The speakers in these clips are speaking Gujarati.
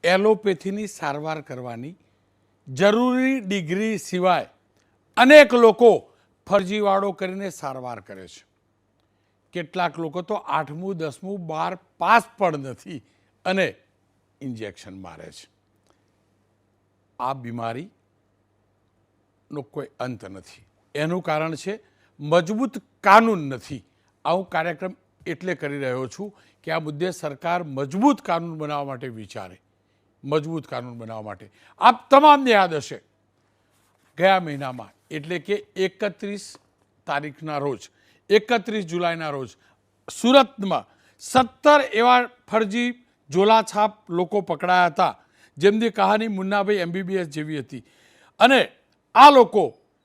એલોપેથીની સારવાર કરવાની જરૂરી ડિગ્રી સિવાય અનેક લોકો ફરજીવાળો કરીને સારવાર કરે છે. કેટલાક લોકો તો 8મું 10મું 12 પાસ પણ નથી અને ઇન્જેક્શન મારે છે. આ બીમારીનો કોઈ અંત નથી. એનું કારણ છે મજબૂત કાનૂન નથી. આવું કાર્યક્રમ એટલે કરી રહ્યો છું કે આ મુદ્દે સરકાર મજબૂત કાનૂન બનાવવા માટે વિચારે. મજબૂત કાનૂન બનાવવા માટે આપ તમામને યાદ હશે, ગયા મહિનામાં એટલે કે 31 તારીખના રોજ, 31 જુલાઈના રોજ સુરતમાં 17 એવા ફરજી ઝોલાછાપ લોકો પકડાયા હતા જેમની કહાની મુન્નાભાઈ MBBS જેવી હતી. અને આ લોકો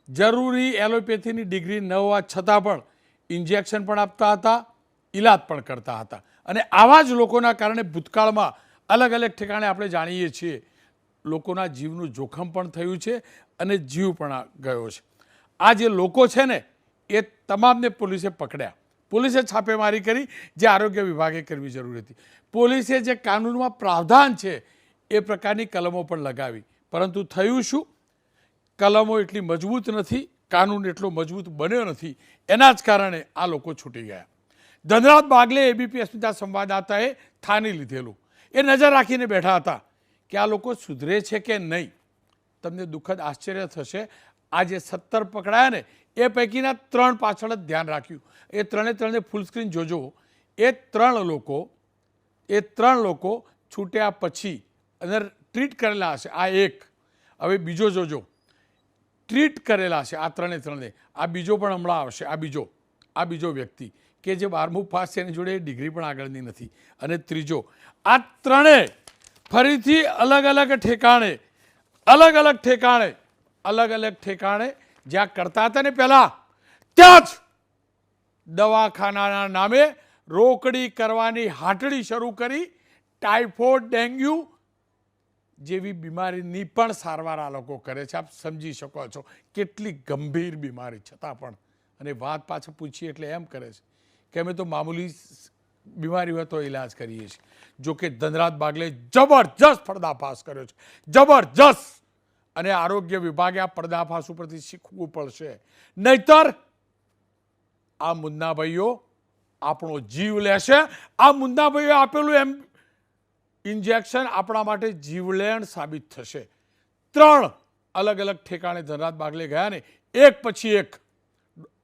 જરૂરી એલોપેથીની ડિગ્રી ન હોવા છતાં પણ ઇન્જેક્શન પણ આપતા હતા, ઇલાજ પણ કરતા હતા. અને આવા જ લોકોના કારણે ભૂતકાળમાં અલગ અલગ ઠેકાણે આપણે જાણીએ છીએ લોકોના જીવનું જોખમ પણ થયું છે અને જીવ પણ ગયો છે. આ જે લોકો છે ને એ તમામને પોલીસે પકડ્યા, પોલીસે છાપેમારી કરી જે આરોગ્ય વિભાગે કરવી જરૂરી હતી. પોલીસે જે કાનૂનમાં પ્રાવધાન છે એ પ્રકારની કલમો પણ લગાવી, પરંતુ થયું શું? કલમો એટલી મજબૂત નથી, કાનૂન એટલો મજબૂત બન્યો નથી. એના જ કારણે આ લોકો છૂટી ગયા. ધનરાજ બાગલે ABP અસ્મિતા સંવાદદાતાએ થાની લીધેલું એ નજર રાખીને બેઠા હતા કે આ લોકો સુધરે છે કે નહીં. તમને દુઃખદ આશ્ચર્ય થશે, આ જે 17 પકડાયા ને એ પૈકીના 3 પાછળ જ ધ્યાન રાખ્યું. એ ત્રણે ફૂલ સ્ક્રીન જોજો. એ 3 લોકો છૂટ્યા પછી અંદર ટ્રીટ કરેલા હશે. આ એક, હવે બીજો જોજો, ટ્રીટ કરેલા છે આ ત્રણે. આ બીજો પણ હમણાં આવશે. આ બીજો વ્યક્તિ કે જે 12મું પાસ છે એની જોડે ડિગ્રી પણ આગળની નથી. અને ત્રીજો, આ ત્રણે ફરીથી અલગ અલગ ઠેકાણે જ્યાં કરતા હતા ને પહેલાં, ત્યાં જ દવાખાનાના નામે રોકડી કરવાની હાટડી શરૂ કરી. ટાઇફોઇડ, ડેન્ગ્યુ જેવી બીમારીની પણ સારવાર આ લોકો કરે છે. આપ સમજી શકો છો કેટલી ગંભીર બીમારી છતાં પણ. અને વાત પાછળ પૂછીએ એટલે એમ કરે છે કે અમે તો મામૂલી બીમારી હોય તો ઇલાજ કરીએ છીએ. જોકે ધનરાજ બાગલે જબરજસ્ત પર્દાફાશ કર્યો છે, જબરજસ્ત. અને આરોગ્ય વિભાગે આ પર્દાફાશ ઉપરથી શીખવું પડશે, નહીતર આ મુન્નાભાઈઓ આપણો જીવ લેશે. આ મુન્નાભાઈઓ આપેલું ઇન્જેક્શન આપણા માટે જીવલેણ સાબિત થશે. 3 અલગ અલગ ઠેકાણે ધનરાજ બાગલે ગયા ને એક પછી એક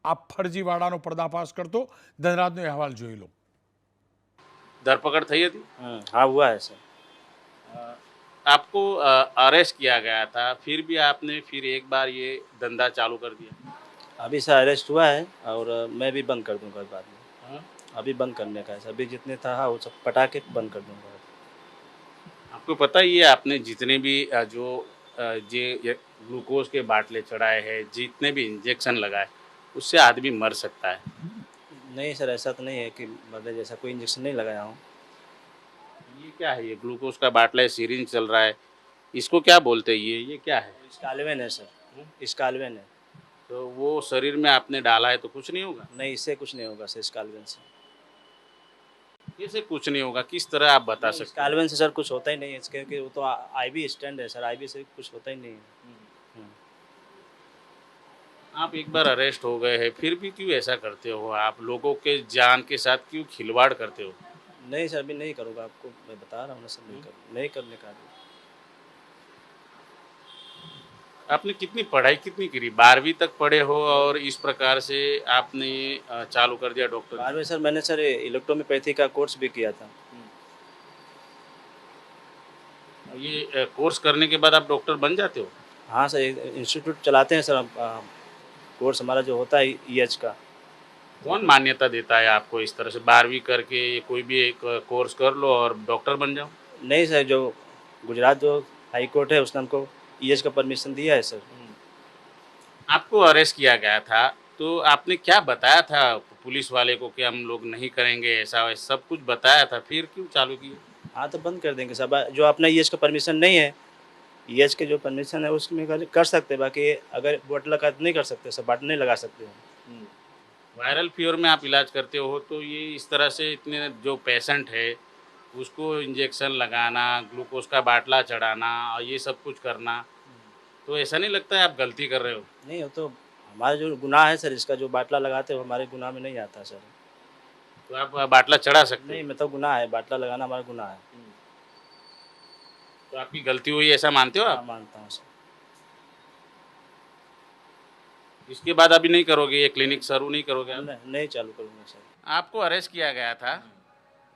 આ ફરજીવાળાનો પર્દાફાશ કરતો. ધનરાજનો અહેવાલ જોઈ લો. धरपकड़ थी थी? हाँ हुआ है सर। आपको अरेस्ट किया गया था, फिर भी आपने फिर एक बार ये धंधा चालू कर दिया? अभी सर अरेस्ट हुआ है और मैं भी बंद कर दूंगा बाद में। हाँ? अभी बंद करने का है सर। अभी जितने था वो सब पटा के बंद कर दूंगा। आपको पता ही है आपने जितने भी जो ये ग्लूकोज के बाटले चढ़ाए हैं, जितने भी इंजेक्शन लगाए, उससे आदमी मर सकता है? नहीं सर, ऐसा तो नहीं है कि मतलब जैसा कोई इंजेक्शन नहीं लगाया हूँ। ये क्या है? ये ग्लूकोज का बाटला है, सिरिंज चल रहा है, इसको क्या बोलते हैं? ये क्या है? स्कालवेन है सर, स्कालवेन है। तो वो शरीर में आपने डाला है तो कुछ नहीं होगा? नहीं, इससे कुछ नहीं होगा सर। स्कालवेन से कैसे कुछ नहीं होगा? किस तरह आप बता सकते हैं? स्कालवेन से सर कुछ होता ही नहीं है, क्योंकि वो तो IB स्टैंड है सर। IB से कुछ होता ही नहीं है। आप एक बार अरेस्ट हो गए हैं, फिर भी क्यों ऐसा करते हो? आप लोगों के जान के साथ क्यों खिलवाड़ करते हो? नहीं सर, अभी नहीं करूँगा। आपको मैं बता रहा हूँ ना सर, नहीं करने का। आपने कितनी पढ़ाई कितनी करी? 12वीं तक पढ़े हो और इस प्रकार से आपने चालू कर दिया डॉक्टर? 12वीं सर मैंने सर इलेक्ट्रोमियोपैथी का कोर्स भी किया था। ये कोर्स करने के बाद आप डॉक्टर बन जाते हो? हाँ सर, इंस्टीट्यूट चलाते हैं सर। कोर्स हमारा जो होता है EH का। कौन मान्यता देता है आपको इस तरह से 12वीं करके कोई भी एक कोर्स कर लो और डॉक्टर बन जाओ? नहीं सर, जो गुजरात जो हाई कोर्ट है उसने हमको EH का परमिशन दिया है सर। आपको अरेस्ट किया गया था तो आपने क्या बताया था पुलिस वाले को कि हम लोग नहीं करेंगे ऐसा वैसा? सब कुछ बताया था, फिर क्यों चालू किया? हाँ तो बंद कर देंगे सब। जो अपना EH का परमिशन नहीं है, EH के जो परमिशन है उसमें कर सकते हैं। बाकी अगर बोट लगा नहीं कर सकते सर, बाट नहीं लगा सकते हैं। वायरल फीवर में आप इलाज करते हो तो ये इस तरह से इतने जो पेशेंट है उसको इंजेक्शन लगाना, ग्लूकोज का बाटला चढ़ाना और ये सब कुछ करना, तो ऐसा नहीं लगता है आप गलती कर रहे हो? नहीं हो तो हमारा जो गुनाह है सर, इसका जो बाटला लगाते हो हमारे गुनाह में नहीं आता सर। तो आप बाटला चढ़ा सकते नहीं हो? मतलब गुनाह है, बाटला लगाना हमारा गुनाह है। तो आपकी गलती हुई ऐसा मानते हो हाँ आप? मानता हूँ सर। इसके बाद अभी नहीं करोगे, ये क्लिनिक शुरू नहीं करोगे आप? नहीं चालू करूँगा सर। आपको अरेस्ट किया गया था,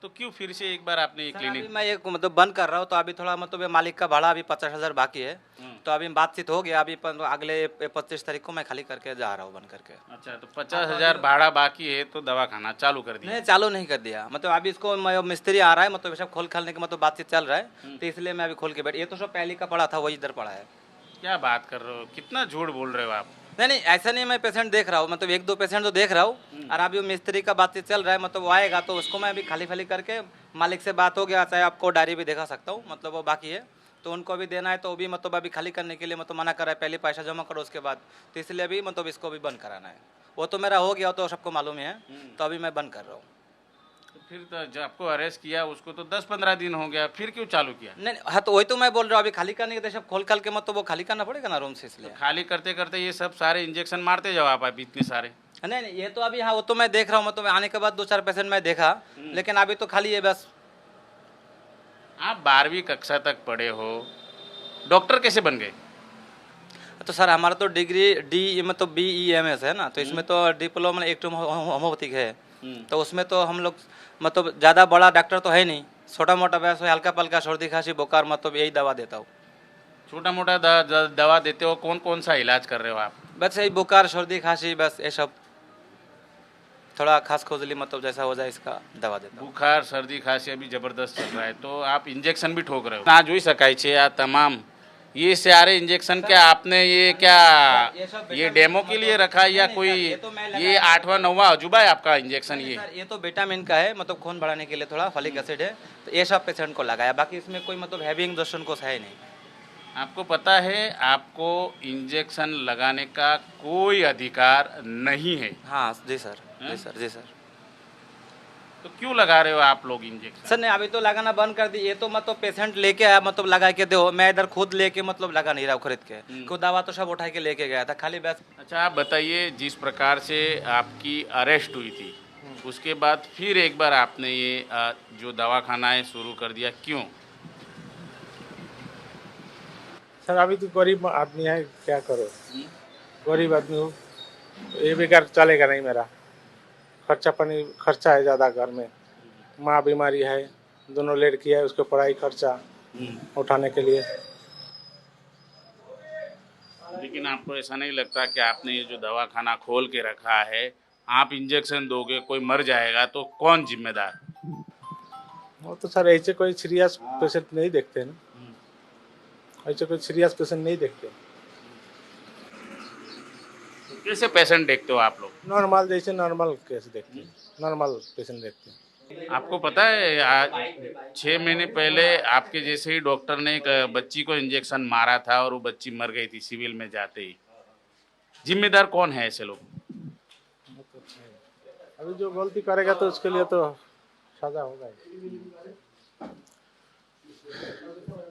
तो क्यों फिर से एक बार आपने ये सर, अभी क्लिनिक? मैं ये मतलब बंद कर रहा हूँ, तो अभी थोड़ा मतलब ये मालिक का भाड़ा अभी 50,000 बाकी है। तो अभी बातचीत हो गया, अभी अगले 25 तारीख को मैं खाली करके जा रहा हूँ बंद करके। अच्छा, तो 50,000 भाड़ा बाकी है तो दवाखाना चालू कर दिया? नहीं चालू नहीं कर दिया, मतलब अभी इसको मिस्त्री आ रहा है, मतलब सब खोल खालने की मतलब बातचीत चल रहा है, तो इसलिए मैं अभी खोल के बैठ। ये तो सब पहले का पड़ा था, वही इधर पड़ा है। क्या बात कर रहे हो, कितना झूठ बोल रहे हो आप? नहीं नहीं, ऐसा नहीं, मैं पेशेंट देख रहा हूँ, मतलब 1-2 पेशेंट तो देख रहा हूँ, और अभी वो मिस्त्री का बातचीत चल रहा है, मतलब वो आएगा तो उसको मैं अभी खाली खाली करके मालिक से बात हो गया, चाहे आपको डायरी भी दिखा सकता हूँ, मतलब वो बाकी है, तो उनको अभी देना है, तो वो भी मतलब अभी खाली करने के लिए मतलब मना कर रहा है, पहले पैसा जमा करो उसके बाद, तो इसलिए अभी मतलब इसको भी बंद कराना है। वो तो मेरा हो गया, तो सबको मालूम ही है, तो अभी मैं बंद कर रहा हूँ। तो फिर तो जब आपको अरेस्ट किया उसको तो 10-15 दिन हो गया, फिर क्यों चालू किया? नहीं हाँ, तो वही तो मैं बोल रहा हूँ, अभी खाली करने के सब खोल खाल के मतलब वो खाली करना पड़ेगा ना रूम से, इसलिए। खाली करते करते ये सब सारे इंजेक्शन मारते जाओ आप अभी इतने सारे। नहीं नहीं, ये तो अभी हाँ, वो तो मैं देख रहा हूँ, मतलब आने के बाद 2-4 पेशेंट मैं देखा, लेकिन अभी तो खाली है बस। आप 12वीं कक्षा तक पढ़े हो, डॉक्टर कैसे बन गए? तो सर हमारा तो डिग्री मतलब BEMS है ना, तो इसमें तो डिप्लोमा एक होम्योपैथिक है, तो उसमें तो हम लोग मतलब ज़्यादा बड़ा डॉक्टर तो है नहीं, छोटा मोटा वैसे हल्का पल्का सर्दी खांसी बुखार मतलब यही दवा देता हूँ। छोटा मोटा दवा देते हो, कौन कौन सा इलाज कर रहे हो आप? बस यही बुखार सर्दी खांसी, बस ये सब, थोड़ा खास खोजली मतलब जैसा हो जाए इसका दवा देता हूँ। बुखार सर्दी खांसी अभी जबरदस्त चल रहा है, तो आप इंजेक्शन भी ठोक रहे हो ना? જોઈ શકાય છે આ તમામ ये सारे इंजेक्शन क्या आपने ये डेमो के लिए रखा है या कोई ये 8वां 9वां अजूबा है आपका इंजेक्शन? ये सर ये तो विटामिन का है, मतलब खून बढ़ाने के लिए, थोड़ा फॉलिक एसिड है, तो ये सब पेशेंट को लगाया, बाकी इसमें कोई मतलब हैवी इंजेक्शन को है नहीं। आपको पता है आपको इंजेक्शन लगाने का कोई अधिकार नहीं है, हाँ जी सर, जी सर, जी सर। तो क्यों लगा रहे हो आप लोग इंजेक्शन? सर नहीं, अभी तो लगाना बंद कर दी, ये तो मतलब पेशेंट लेके आया, मतलब लगा के दो, मैं इधर खुद लेके मतलब लगा नहीं रहा हूँ खरीद के, खुद दवा तो सब उठा के लेके गया था खाली बस। अच्छा, आप बताइए, जिस प्रकार से आपकी अरेस्ट हुई थी उसके बाद फिर एक बार आपने ये जो दवाखाना है शुरू कर दिया, क्यों? सर अभी तो गरीब आदमी है, क्या करो, गरीब आदमी हूँ, ये बेकार चलेगा नहीं मेरा, खर्चा पानी खर्चा है ज़्यादा घर में, माँ बीमारी है, दोनों लड़की है, उसको पढ़ाई खर्चा उठाने के लिए। लेकिन आपको ऐसा नहीं लगता कि आपने ये जो दवाखाना खोल के रखा है, आप इंजेक्शन दोगे कोई मर जाएगा तो कौन जिम्मेदार? वो तो सर ऐसे कोई सीरियस पेशेंट नहीं देखते ना, ऐसे कोई सीरियस पेशेंट नहीं देखते, कैसे पेशेंट देखते हो आप लोग? नॉर्मल जैसे नॉर्मल केस देखते हैं, नॉर्मल पेशेंट देखते हैं। आपको पता है आज 6 महीने पहले आपके जैसे ही डॉक्टर ने एक बच्ची को इंजेक्शन मारा था और वो बच्ची मर गई थी सिविल में जाते ही। जिम्मेदार कौन है ऐसे लोग? अभी जो गलती करेगा तो उसके लिए तो सजा होगा ही।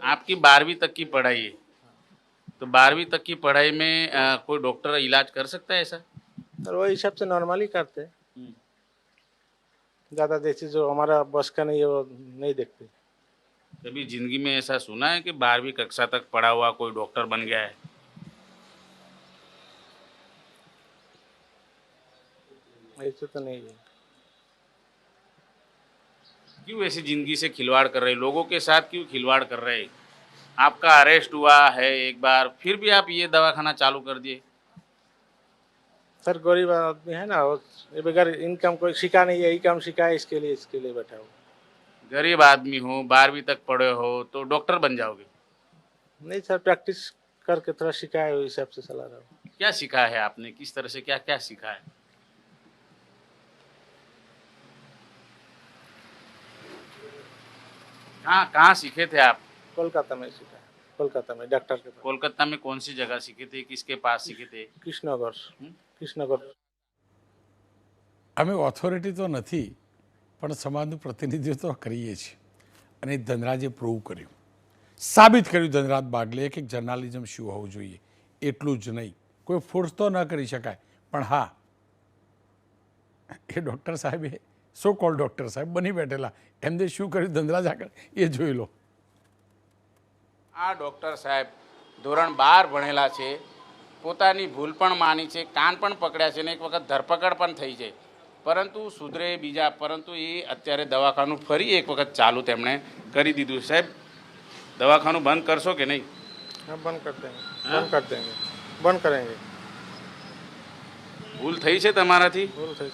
आपकी 12वीं तक की पढ़ाई है, तो 12वीं तक की पढ़ाई में कोई डॉक्टर इलाज कर सकता है ऐसा? सर वही हिसाब से नॉर्मल ही करते हैं, ज़्यादा जैसे जो हमारा बस का नहीं है वो नहीं देखते। कभी जिंदगी में ऐसा सुना है कि 12वीं कक्षा तक पढ़ा हुआ कोई डॉक्टर बन गया है? ऐसे तो नहीं है। क्यों ऐसी जिंदगी से खिलवाड़ कर रहे, लोगों के साथ क्यों खिलवाड़ कर रहे? आपका अरेस्ट हुआ है एक बार, फिर भी आप ये दवाखाना चालू कर दिए। सर गरीब आदमी है ना, वो ये बगैर इनकम कोई सीखा नहीं है, यही काम सीखा है, इसके लिए बैठा हूँ। गरीब आदमी हो, 12वीं तक पढ़े हो तो डॉक्टर बन जाओगे? नहीं सर, प्रैक्टिस करके थोड़ा सीखा है, उस हिसाब से चला रहा हूँ। क्या सीखा है आपने, किस तरह से क्या क्या सीखा है? कहाँ सीखे थे आप? कोलकाता में सीखा है, कोलकाता में डॉक्टर के पास। कोलकाता में कौन सी जगह सीखे थे, किसके पास सीखे थे? कृष्णनगर, कृष्णनगर। અમે ઓથોરિટી તો નથી પણ સમાજનું પ્રતિનિધિત્વ કરીએ છીએ અને ધનરાજે પ્રૂવ કર્યું, સાબિત કર્યું ધનરાજ બાગલે કે જર્નાલિઝમ શું હોવું જોઈએ. એટલું જ નહીં, કોઈ ફોર્સ તો ન કરી શકાય, પણ હા, એ ડૉક્ટર સાહેબે સો કોલ ડૉક્ટર સાહેબ બની બેઠેલા, એમને શું કર્યું ધનરાજ આગળ એ જોઈ લો. આ ડૉક્ટર સાહેબ ધોરણ 12 ભણેલા છે, પોતાની ભૂલ પણ માની છે, કાન પણ પકડ્યા છે ને એક વખત ધરપકડ પણ થઈ છે, પરંતુ સુધરે બીજા. પરંતુ એ અત્યારે દવાખાનું ફરી એક વખત ચાલુ તેમણે કરી દીધું. સાહેબ, દવાખાનું બંધ કરશો કે નહીં? हाँ बंद कर देंगे, बंद कर देंगे, बंद करेंगे. ભૂલ થઈ છે તમારાથી? बोल सही.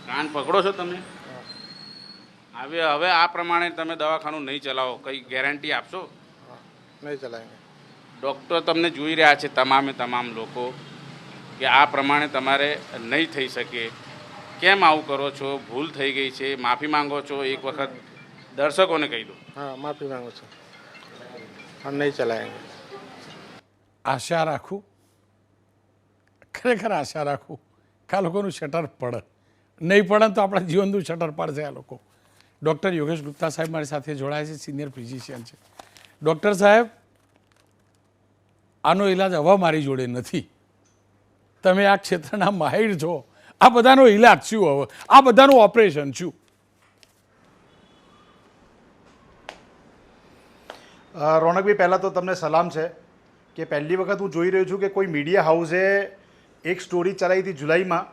કાન પકડો છો તમે? હવે આ પ્રમાણે તમે દવાખાનું નહીં ચલાવો, કંઈ ગેરંટી આપશો? हाँ नहीं चलाएंगे. ડૉક્ટર તમને જોઈ રહ્યા છે, તમામ લોકો, કે આ પ્રમાણે તમારે નહીં થઈ શકે. કેમ આવું કરો છો? ભૂલ થઈ ગઈ છે, માફી માંગો છો? એક વખત દર્શકોને કહી દો. हाँ माफ़ी मांगू છું. हम नहीं चलाएंगे. આશા રાખું, ખરેખર આશા રાખું કે આ લોકોનું શટર પડે. નહીં પડે તો આપણા જીવનનું શટર પાડશે આ લોકો. ડૉક્ટર યોગેશ ગુપ્તા સાહેબ મારી સાથે જોડાયા છે, સિનિયર ફિઝિશિયન છે. ડૉક્ટર સાહેબ, આનો ઈલાજ હવે મારી જોડે નથી, તમે આ ક્ષેત્રના માહિર છો, આ બધાનો ઈલાજ શું હવે, આ બધાનું ઓપરેશન શું? રોનકભાઈ, પહેલાં તો તમને સલામ છે કે પહેલી વખત હું જોઈ રહ્યો છું કે કોઈ મીડિયા હાઉસે એક સ્ટોરી ચલાવી હતી જુલાઈમાં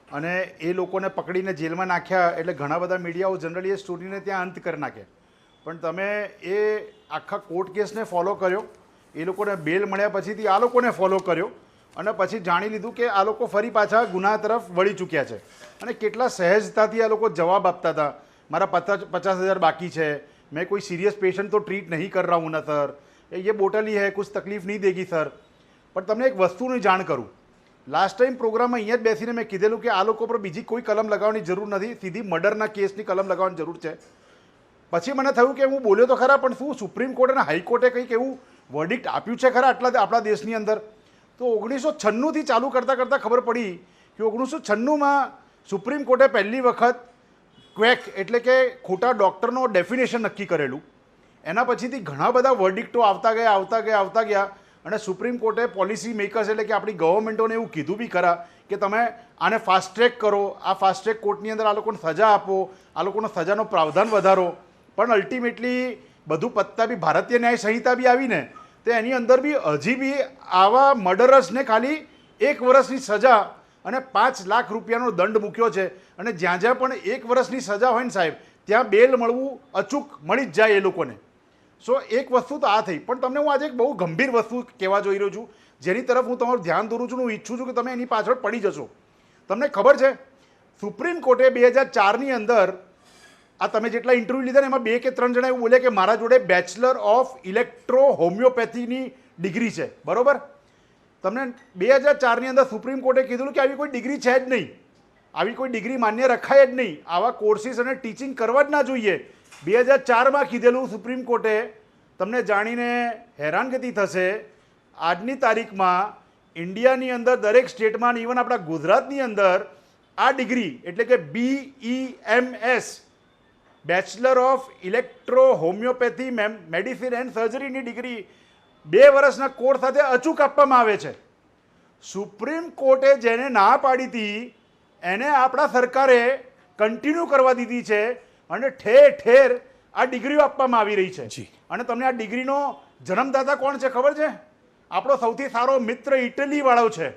અને એ લોકોને પકડીને જેલમાં નાખ્યા. એટલે ઘણા બધા મીડિયા હાઉસ જનરલી એ સ્ટોરીને ત્યાં અંત કરી નાખે, પણ તમે એ આખા કોર્ટ કેસને ફોલો કર્યો, એ લોકોને બેલ મળ્યા પછીથી આ લોકોને ફોલો કર્યો અને પછી જાણી લીધું કે આ લોકો ફરી પાછા ગુના તરફ વળી ચૂક્યા છે. અને કેટલા સહેજતાથી આ લોકો જવાબ આપતા હતા, મારા 50,000 બાકી છે, मैं कोई सीरियस पेशेंट तो ट्रीट नहीं कर रहा हूँ ना सर, ये बोतल ही है, कुछ तकलीफ नहीं देगी सर. પણ તમને એક વસ્તુની જાણ કરું, લાસ્ટ ટાઈમ પ્રોગ્રામમાં અહીંયા જ બેસીને મેં કીધેલું કે આ લોકો પર બીજી કોઈ કલમ લગાવવાની જરૂર નથી, સીધી મર્ડરના કેસની કલમ લગાવવાની જરૂર છે. પછી મને થયું કે હું બોલ્યો તો ખરા, પણ શું સુપ્રીમ કોર્ટ અને હાઈકોર્ટે કંઈક એવું વર્ડિક્ટ આપ્યું છે ખરા આપણા દેશની અંદર? તો 1996થી ચાલુ કરતાં ખબર પડી કે 1996માં સુપ્રીમ કોર્ટે પહેલી વખત ક્વેક એટલે કે ખોટા ડૉક્ટરનો ડેફિનેશન નક્કી કરેલું. એના પછીથી ઘણા બધા વર્ડિક્ટો આવતા ગયા અને સુપ્રીમ કોર્ટે પોલિસી મેકર્સ એટલે કે આપણી ગવર્મેન્ટોને એવું કીધું બી ખરા કે તમે આને ફાસ્ટ ટ્રેક કરો, આ ફાસ્ટ ટ્રેક કોર્ટની અંદર આ લોકોને સજા આપો, આ લોકોનો સજાનો પ્રાવધાન વધારો. પણ અલ્ટિમેટલી બધું પત્તા બી ભારતીય ન્યાય સંહિતા બી આવીને તો એની અંદર બી હજી બી આવા મર્ડરર્સને ખાલી 1 વર્ષની સજા અને 5 લાખ રૂપિયાનો દંડ મૂક્યો છે. અને જ્યાં પણ 1 વર્ષની સજા હોય ને સાહેબ, ત્યાં બેલ મળવું અચૂક મળી જ જાય એ લોકોને. સો એક વસ્તુ તો આ થઈ. પણ તમને હું આજે એક બહુ ગંભીર વસ્તુ કહેવા જોઈ રહ્યો છું, જેની તરફ હું તમારું ધ્યાન દોરું છું. હું ઈચ્છું છું કે તમે એની પાછળ પડી જશો. તમને ખબર છે, સુપ્રીમ કોર્ટે 2004ની અંદર આ તમે જેટલા ઇન્ટરવ્યૂ લીધા ને એમાં 2 કે 3 જણા એવું બોલ્યા કે મારા જોડે બેચલર ઓફ ઇલેક્ટ્રો હોમિયોપેથીની ડિગ્રી છે, બરોબર? તમને 2004ની અંદર સુપ્રીમ કોર્ટે કીધું કે આવી કોઈ ડિગ્રી છે જ નહીં, આવી કોઈ ડિગ્રી માન્ય રખાય જ નહીં, આવા કોર્સિસ અને ટીચિંગ કરવા જ ના જોઈએ. 2004માં કીધેલું સુપ્રીમ કોર્ટે. તમને જાણીને હેરાનગતિ થશે, આજની તારીખમાં ઇન્ડિયાની અંદર દરેક સ્ટેટમાં, ઇવન આપણા ગુજરાતની અંદર આ ડિગ્રી એટલે કે BEMS bachelor of electro homeopathy medicine and સર્જરીની ડિગ્રી 2 વર્ષના કોર્સ સાથે અચૂક આપવામાં આવે છે. સુપ્રીમ કોર્ટે જેને ના પાડી હતી એને આપણા સરકારે કન્ટિન્યુ કરવા દીધી છે અને ઠેર ઠેર આ ડિગ્રીઓ આપવામાં આવી રહી છે. અને તમને આ ડિગ્રીનો જન્મદાતા કોણ છે ખબર છે? આપણો સૌથી સારો મિત્ર ઇટલીવાળો છે.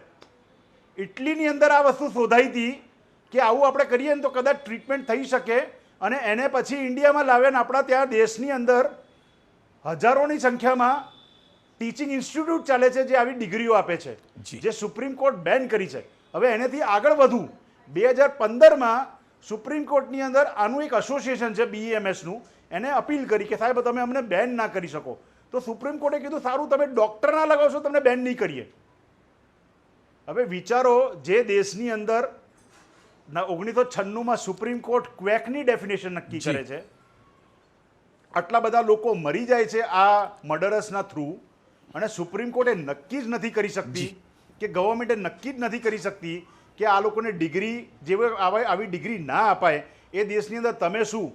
ઇટલીની અંદર આ વસ્તુ શોધાઈ હતી કે આવું આપણે કરીએ ને તો કદાચ ટ્રીટમેન્ટ થઈ શકે, અને એને પછી ઇન્ડિયામાં લાવ્યા ને આપણા ત્યાં દેશની અંદર હજારોની સંખ્યામાં ટીચિંગ ઇન્સ્ટિટ્યૂટ ચાલે છે જે આવી ડિગ્રીઓ આપે છે, જે સુપ્રીમ કોર્ટ બેન કરી છે. હવે એનેથી આગળ વધવું, 2015માં સુપ્રીમ કોર્ટની અંદર આનું એક એસોસિએશન છે BEMSનું, એને અપીલ કરી કે સાહેબ તમે અમને બેન ના કરી શકો. તો સુપ્રીમ કોર્ટે કીધું સારું તમે ડૉક્ટર ના લગાવશો તમને બેન નહીં કરીએ. હવે વિચારો, જે દેશની અંદર 1996માં સુપ્રીમ કોર્ટ ક્વેકની ડેફિનેશન નક્કી કરે છે, આટલા બધા લોકો મરી જાય છે આ મર્ડરર્સના થ્રુ, અને સુપ્રીમ કોર્ટે નક્કી જ નથી કરી શકતી કે ગવર્મેન્ટે નક્કી જ નથી કરી શકતી કે આ લોકોને ડિગ્રી જેવી આવી ડિગ્રી ના અપાય. એ દેશની અંદર તમે શું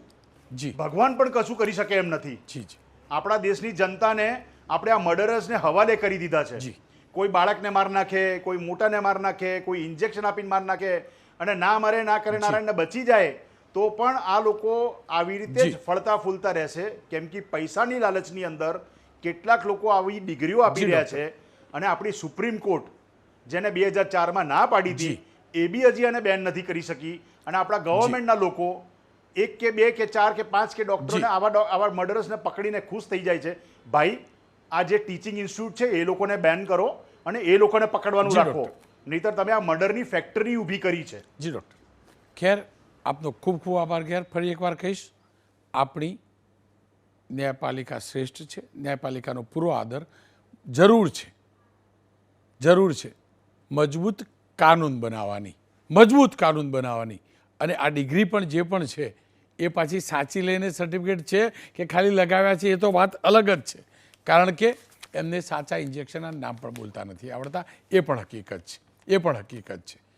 જી ભગવાન પણ કશું કરી શકે એમ નથી. જી જી આપણા દેશની જનતાને આપણે આ મર્ડરર્સને હવાલે કરી દીધા છે. જી. કોઈ બાળકને માર નાખે, કોઈ મોટાને માર નાખે, કોઈ ઇન્જેક્શન આપીને માર નાખે, અને ના મરે ના કરે નારાયણને બચી જાય તો પણ આ લોકો આવી રીતે જી. જ ફળતા ફૂલતા રહેશે. કેમ કે પૈસાની લાલચની અંદર કેટલાક લોકો આવી ડિગ્રીઓ આપી જી, રહ્યા છે. અને આપણી સુપ્રીમ કોર્ટ જેને 2004માં ના પાડી હતી એ બી હજી એને બેન નથી કરી શકી. અને આપણા ગવર્મેન્ટના લોકો 1 કે 2 કે 4 કે 5 કે ડોક્ટરોને જી. આવા મર્ડરર્સને પકડીને ખુશ થઈ જાય છે. ભાઈ, આ જે ટીચિંગ ઇન્સ્ટિટ્યૂટ છે એ લોકોને બેન કરો અને એ લોકોને પકડવાનું જી, રાખો. નહીંતર તમે આ મર્ડરની ફેક્ટરી ઊભી કરી છે. જી ડૉક્ટર. ખેર, આપનો ખૂબ ખૂબ આભાર. ખેર, ફરી એકવાર કહીશ, આપણી ન્યાયપાલિકા શ્રેષ્ઠ છે. ન્યાયપાલિકાનો પૂરો આદર જરૂર છે, જરૂર છે મજબૂત કાનૂન બનાવવાની, મજબૂત કાનૂન બનાવવાની. અને આ ડિગ્રી પણ જે પણ છે એ પાછી સાચી લઈને સર્ટિફિકેટ છે કે ખાલી લગાવ્યા છે એ તો વાત અલગ જ છે. કારણ કે એમને સાચા ઇન્જેક્શનના નામ પણ બોલતા નથી આવડતા, એ પણ હકીકત છે, એ પણ હકીકત છે.